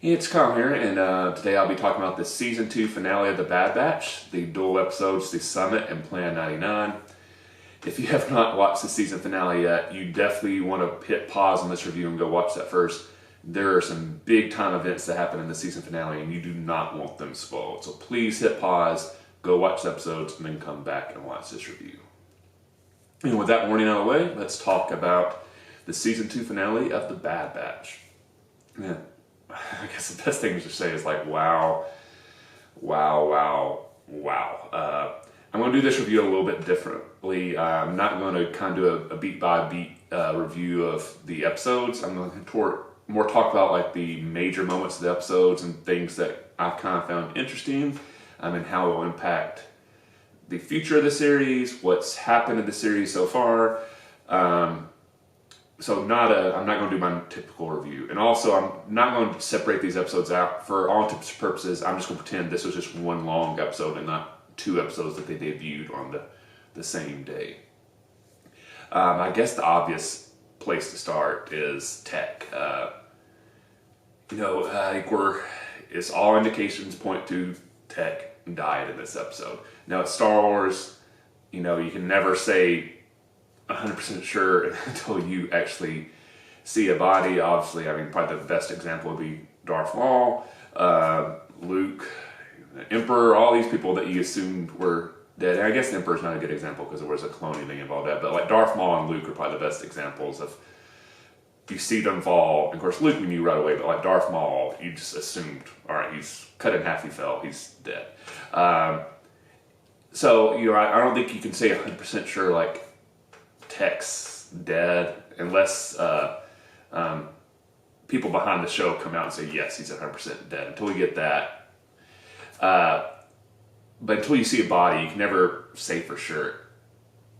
It's Kyle here, and today I'll be talking about the Season 2 finale of The Bad Batch, the dual episodes, The Summit and Plan 99. If you have not watched the season finale yet, you definitely want to hit pause on this review and go watch that first. There are some big time events that happen in the season finale, and you do not want them spoiled. So please hit pause, go watch the episodes, and then come back and watch this review. And with that warning out of the way, let's talk about the Season 2 finale of The Bad Batch. Yeah. I guess the best thing to say is like, wow. I'm going to do this review a little bit differently. I'm not going to kind of do a beat-by-beat review of the episodes. I'm going to more talk about like the major moments of the episodes and things that I've kind of found interesting and how it will impact the future of the series, what's happened in the series so far. So I'm not going to do my typical review. And also, I'm not going to separate these episodes out. For all intents and purposes, I'm just going to pretend this was just one long episode and not two episodes that they debuted on the same day. I guess the obvious place to start is Tech. I think it's all indications point to Tech died in this episode. Now, it's Star Wars. You can never say 100% sure until you actually see a body. Obviously, probably the best example would be Darth Maul, Luke, the Emperor, all these people that you assumed were dead. And I guess the Emperor's not a good example because there was a cloning thing involved in that, but like Darth Maul and Luke are probably the best examples of you see them fall. And of course, Luke we knew right away, but like Darth Maul, you just assumed, all right, he's cut in half, he fell, he's dead. So, I don't think you can say 100% sure, like, Tech's dead unless people behind the show come out and say yes, he's 100% dead. Until we get that, but until you see a body, you can never say for sure.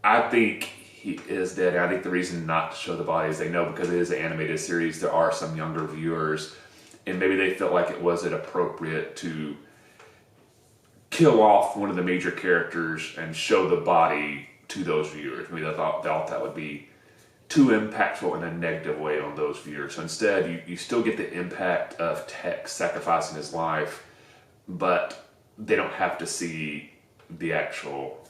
I think he is dead. I think the reason not to show the body is they know because it is an animated series. There are some younger viewers, and maybe they felt like it wasn't appropriate to kill off one of the major characters and show the body to those viewers. Maybe they thought that would be too impactful in a negative way on those viewers. So instead, you still get the impact of Tech sacrificing his life, but they don't have to see the actual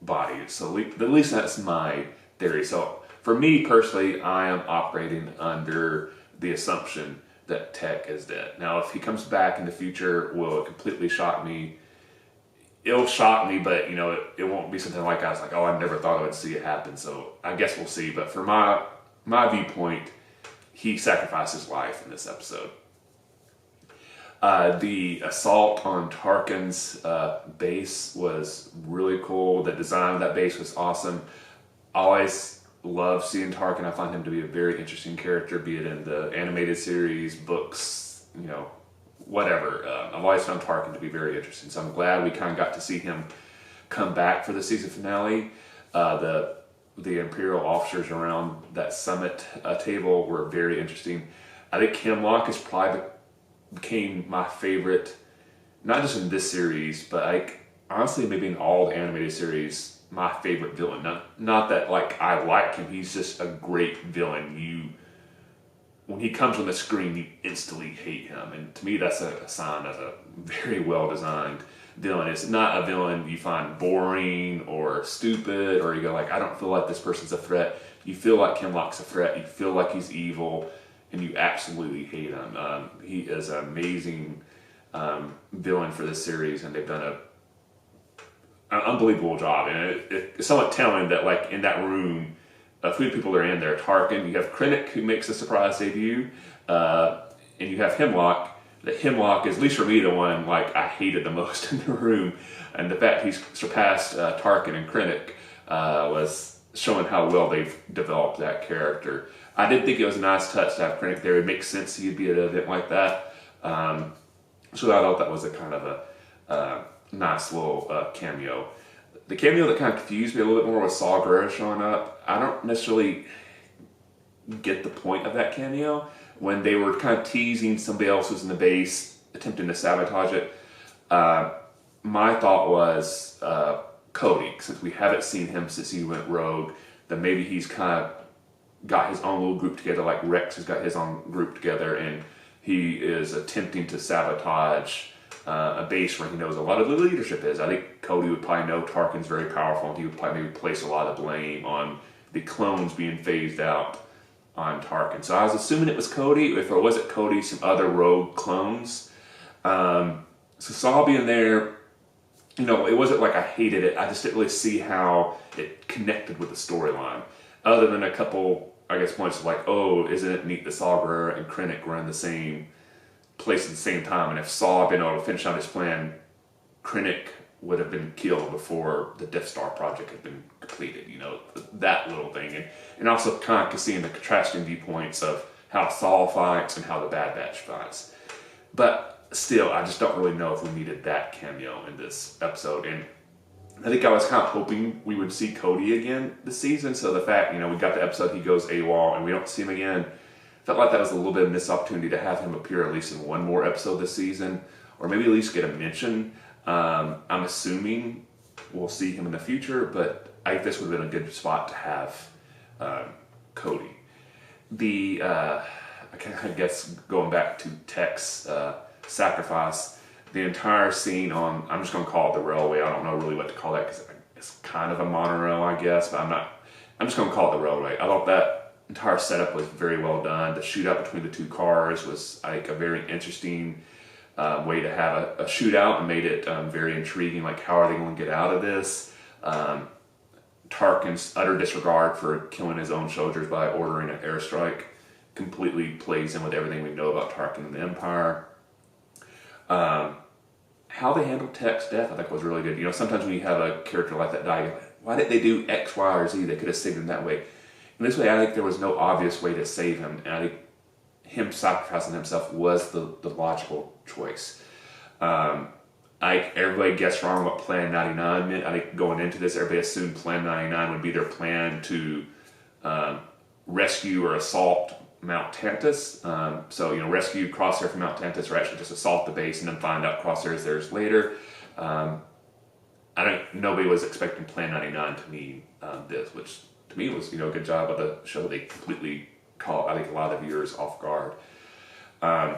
body. So at least that's my theory. So for me personally, I am operating under the assumption that Tech is dead. Now, if he comes back in the future, will it completely shock me? It'll shock me, but it won't be something like I was like, oh, I never thought I would see it happen. So I guess we'll see. But for my viewpoint, he sacrificed his life in this episode. The assault on Tarkin's base was really cool. The design of that base was awesome. I always love seeing Tarkin. I find him to be a very interesting character, be it in the animated series, books, whatever. I've always found Tarkin to be very interesting, so I'm glad we kind of got to see him come back for the season finale. The Imperial officers around that summit table were very interesting. I think Hemlock is probably became my favorite, not just in this series, but honestly maybe in all the animated series, my favorite villain. Not that like I like him, he's just a great villain. When he comes on the screen, you instantly hate him. And to me, that's a sign of a very well-designed villain. It's not a villain you find boring or stupid, or you go like, I don't feel like this person's a threat. You feel like Hemlock's a threat. You feel like he's evil, and you absolutely hate him. He is an amazing villain for this series, and they've done an unbelievable job. And it's somewhat telling that like in that room, a few people are in there. Tarkin, you have Krennic, who makes a surprise debut, and you have Hemlock. The Hemlock is, at least for me, the one like I hated the most in the room, and the fact he's surpassed Tarkin and Krennic was showing how well they've developed that character. I did think it was a nice touch to have Krennic there. It makes sense he'd be at an event like that, so I thought that was a kind of a nice little cameo. The cameo that kind of confused me a little bit more was Saw Gerrera showing up. I don't necessarily get the point of that cameo. When they were kind of teasing somebody else who's in the base, attempting to sabotage it, my thought was Cody, since we haven't seen him since he went rogue, then maybe he's kind of got his own little group together, like Rex has got his own group together, and he is attempting to sabotage a base where he knows a lot of the leadership is. I think Cody would probably know Tarkin's very powerful, and he would probably maybe place a lot of blame on the clones being phased out on Tarkin. So I was assuming it was Cody. If it wasn't Cody, some other rogue clones. So Saw being there, you know, it wasn't like I hated it. I just didn't really see how it connected with the storyline. Other than a couple, I guess, points of like, oh, isn't it neat that Saw Gerrera and Krennic were in the same place at the same time, and if Saw had been able to finish out his plan, Krennic would have been killed before the Death Star project had been completed, you know, that little thing. And also kind of seeing the contrasting viewpoints of how Saw fights and how the Bad Batch fights. But still, I just don't really know if we needed that cameo in this episode. And I think I was kind of hoping we would see Cody again this season, so the fact, you know, we got the episode he goes AWOL and we don't see him again, felt like that was a little bit of a missed opportunity to have him appear at least in one more episode this season, or maybe at least get a mention. I'm assuming we'll see him in the future, but I think this would have been a good spot to have Cody. I guess going back to Tech's sacrifice, the entire scene on, I'm just going to call it the railway. I don't know really what to call that because it's kind of a monorail, I guess, but I'm just going to call it the railway. I thought that entire setup was very well done. The shootout between the two cars was, I think, a very interesting way to have a shootout, and made it very intriguing. Like, how are they going to get out of this? Tarkin's utter disregard for killing his own soldiers by ordering an airstrike completely plays in with everything we know about Tarkin and the Empire. How they handled Tech's death, I think, was really good. You know, sometimes when you have a character like that die, you're like, why did they do X, Y, or Z? They could have saved him that way. And this way, I think there was no obvious way to save him, and I think him sacrificing himself was the logical choice. Everybody guessed wrong what Plan 99 meant. I think going into this, everybody assumed Plan 99 would be their plan to rescue or assault Mount Tantus. So, you know, rescue Crosshair from Mount Tantus, or actually just assault the base and then find out Crosshair's theirs later. Nobody was expecting Plan 99 to mean this, which to me was, you know, a good job of the show. They completely caught, I think, a lot of viewers off guard. When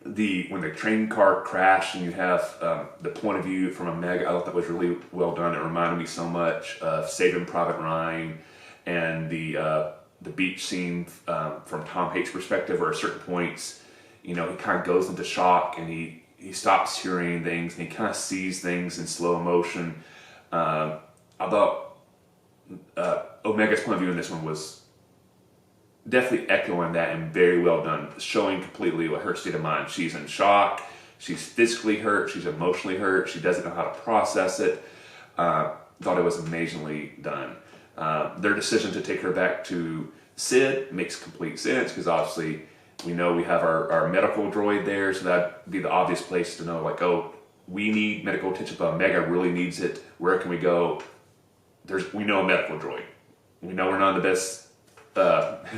the train car crashed and you have the point of view from Omega, I thought that was really well done. It reminded me so much of Saving Private Ryan and the beach scene from Tom Haig's perspective, where at certain points, you know, he kind of goes into shock and he stops hearing things and he kind of sees things in slow motion. I thought Omega's point of view in this one was definitely echoing that, and very well done, showing completely what her state of mind. She's in shock, she's physically hurt, she's emotionally hurt, she doesn't know how to process it. Thought it was amazingly done. Their decision to take her back to Sid makes complete sense, because obviously we know we have our medical droid there, so that'd be the obvious place to know, like, oh, we need medical attention, but Omega really needs it. Where can we go? We know a medical droid. We know we're not in the best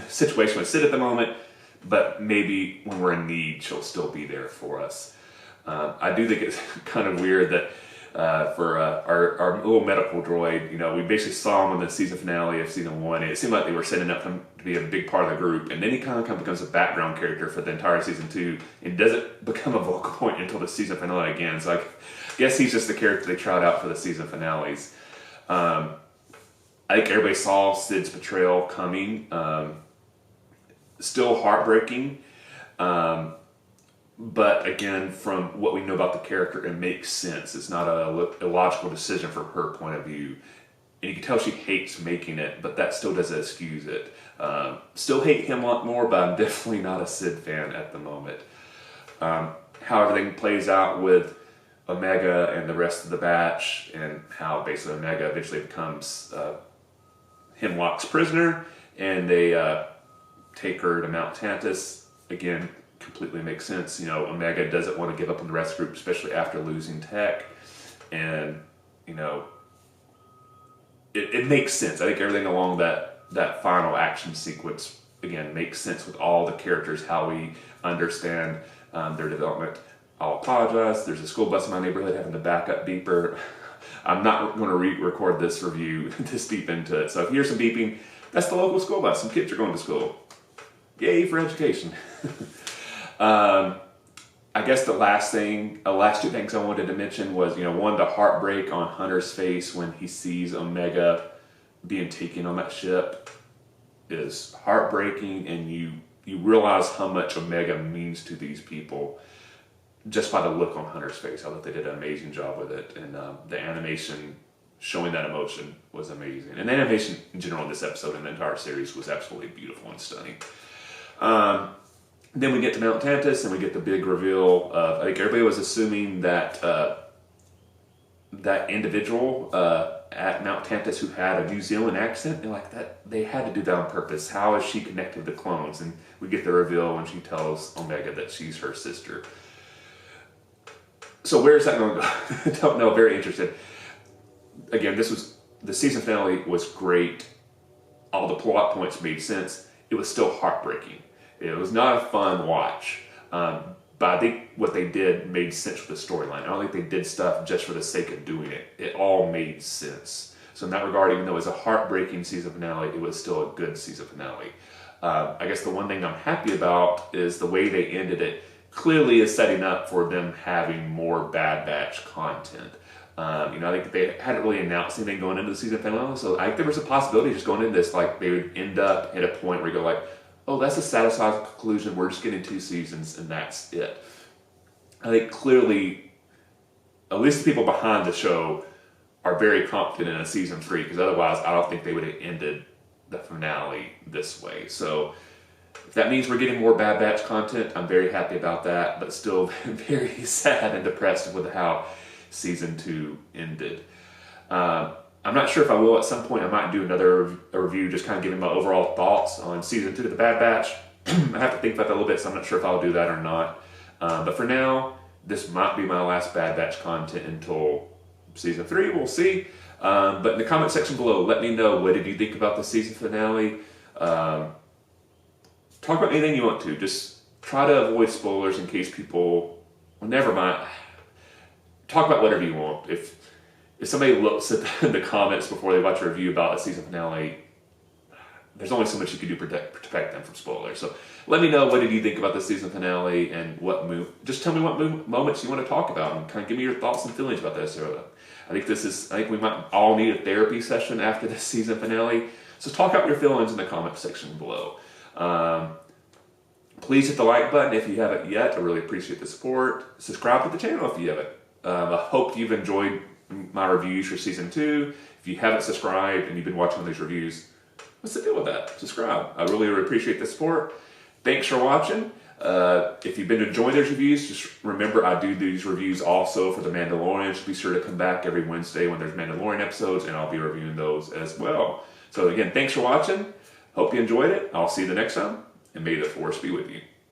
situation with Sid at the moment, but maybe when we're in need, she'll still be there for us. I do think it's kind of weird that for our little medical droid, you know, we basically saw him in the season finale of season 1, and it seemed like they were setting up him to be a big part of the group, and then he kind of becomes a background character for the entire season 2, and doesn't become a vocal point until the season finale again. So I guess he's just the character they tried out for the season finales. I think everybody saw Sid's betrayal coming. Still heartbreaking. But again, from what we know about the character, it makes sense. It's not a illogical decision from her point of view. And you can tell she hates making it, but that still doesn't excuse it. Still hate him a lot more, but I'm definitely not a Sid fan at the moment. How everything plays out with Omega and the rest of the batch, and how basically Omega eventually becomes Hemlock's prisoner, and they take her to Mount Tantus. Again, completely makes sense. You know, Omega doesn't want to give up on the rest of the group, especially after losing Tech, and you know, it makes sense. I think everything along that final action sequence, again, makes sense with all the characters, how we understand their development. I'll apologize, there's a school bus in my neighborhood having the backup beeper. I'm not going to re-record this review this deep into it, so if you hear some beeping, that's the local school bus. Some kids are going to school. Yay for education. I guess the last two things I wanted to mention was, one, the heartbreak on Hunter's face when he sees Omega being taken on that ship is heartbreaking, and you realize how much Omega means to these people just by the look on Hunter's face. I thought they did an amazing job with it, and the animation showing that emotion was amazing. And the animation in general in this episode and the entire series was absolutely beautiful and stunning. Then we get to Mount Tantus, and we get the big reveal of, I think everybody was assuming that that individual at Mount Tantus who had a New Zealand accent, and like that, they had to do that on purpose. How is she connected to clones? And we get the reveal when she tells Omega that she's her sister. So where is that going to go? Don't know. Very interested. Again, the season finale was great. All the plot points made sense. It was still heartbreaking. It was not a fun watch. But I think what they did made sense for the storyline. I don't think they did stuff just for the sake of doing it. It all made sense. So in that regard, even though it was a heartbreaking season finale, it was still a good season finale. I guess the one thing I'm happy about is the way they ended it clearly is setting up for them having more Bad Batch content. I think they hadn't really announced anything going into the season finale, so I think there was a possibility just going into this, like they would end up at a point where you go like, oh, that's a satisfying conclusion, we're just getting 2 seasons and that's it. I think clearly, at least the people behind the show are very confident in a season 3, because otherwise I don't think they would have ended the finale this way. So if that means we're getting more Bad Batch content, I'm very happy about that, but still very sad and depressed with how season 2 ended. I'm not sure if I will at some point. I might do another review, just kind of giving my overall thoughts on season 2 of the Bad Batch. I have to think about that a little bit, so I'm not sure if I'll do that or not. But for now, this might be my last Bad Batch content until season 3. We'll see. But in the comment section below, let me know, what did you think about the season finale? Talk about anything you want to. Just try to avoid spoilers in case people... Well, never mind. Talk about whatever you want. If somebody looks at the comments before they watch a review about a season finale, there's only so much you can do to protect them from spoilers. So let me know, what did you think about the season finale, and just tell me what moments you want to talk about, and kind of give me your thoughts and feelings about this. I think we might all need a therapy session after this season finale. So talk out your feelings in the comment section below. Please hit the like button if you haven't yet. I really appreciate the support. Subscribe to the channel if you haven't. I hope you've enjoyed my reviews for season 2. If you haven't subscribed and you've been watching these reviews, what's the deal with that? Subscribe. I really appreciate the support. Thanks for watching. If you've been enjoying these reviews, just remember I do these reviews also for The Mandalorian. So be sure to come back every Wednesday when there's Mandalorian episodes, and I'll be reviewing those as well. So again, thanks for watching. Hope you enjoyed it. I'll see you the next time, and may the Force be with you.